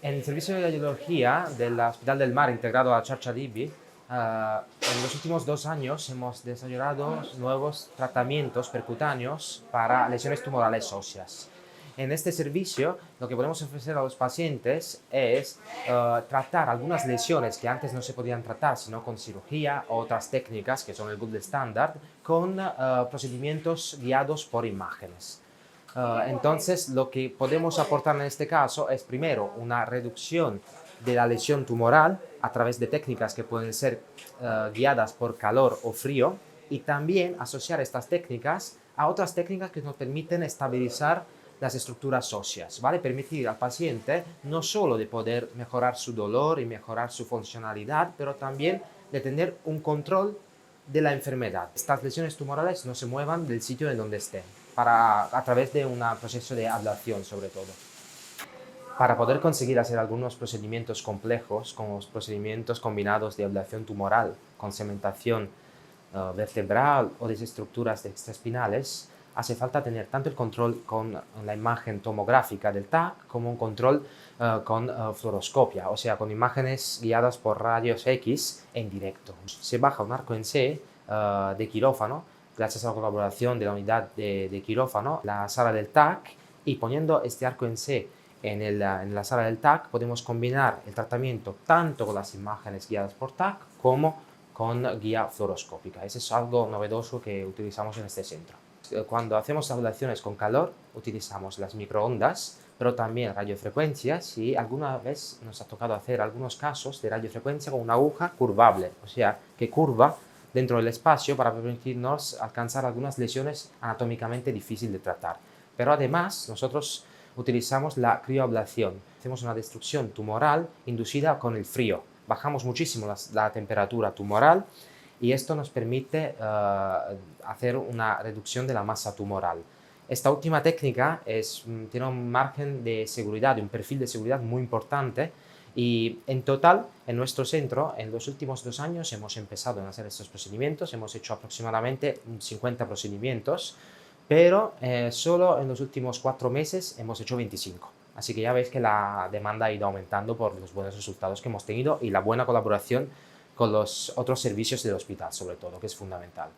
En el servicio de radiología del Hospital del Mar integrado a CharchaDB, en los últimos 2 años hemos desarrollado nuevos tratamientos percutáneos para lesiones tumorales óseas. En este servicio, lo que podemos ofrecer a los pacientes es tratar algunas lesiones que antes no se podían tratar, sino con cirugía o otras técnicas que son el gold standard, con procedimientos guiados por imágenes. Entonces, lo que podemos aportar en este caso es primero una reducción de la lesión tumoral a través de técnicas que pueden ser guiadas por calor o frío, y también asociar estas técnicas a otras técnicas que nos permiten estabilizar las estructuras óseas, ¿vale? Permitir al paciente no solo de poder mejorar su dolor y mejorar su funcionalidad, pero también de tener un control de la enfermedad. Estas lesiones tumorales no se muevan del sitio en donde estén, a través de un proceso de ablación sobre todo. Para poder conseguir hacer algunos procedimientos complejos, como los procedimientos combinados de ablación tumoral con cementación vertebral o desestructuras extraespinales, hace falta tener tanto el control con la imagen tomográfica del TAC como un control con fluoroscopia, o sea, con imágenes guiadas por rayos X en directo. Se baja un arco en C de quirófano, gracias a la colaboración de la unidad de quirófano, la sala del TAC, y poniendo este arco en C en la sala del TAC podemos combinar el tratamiento tanto con las imágenes guiadas por TAC como con guía fluoroscópica. Eso es algo novedoso que utilizamos en este centro. Cuando hacemos ablaciones con calor, utilizamos las microondas, pero también radiofrecuencias, y alguna vez nos ha tocado hacer algunos casos de radiofrecuencia con una aguja curvable, o sea, que curva dentro del espacio para permitirnos alcanzar algunas lesiones anatómicamente difíciles de tratar. Pero además, nosotros utilizamos la crioablación. Hacemos una destrucción tumoral inducida con el frío. Bajamos muchísimo la temperatura tumoral y esto nos permite hacer una reducción de la masa tumoral. Esta última técnica tiene un margen de seguridad, un perfil de seguridad muy importante, y en total, en nuestro centro, en los últimos 2 años hemos empezado a hacer estos procedimientos, hemos hecho aproximadamente 50 procedimientos, pero solo en los últimos 4 meses hemos hecho 25. Así que ya veis que la demanda ha ido aumentando por los buenos resultados que hemos tenido y la buena colaboración con los otros servicios del hospital, sobre todo, que es fundamental.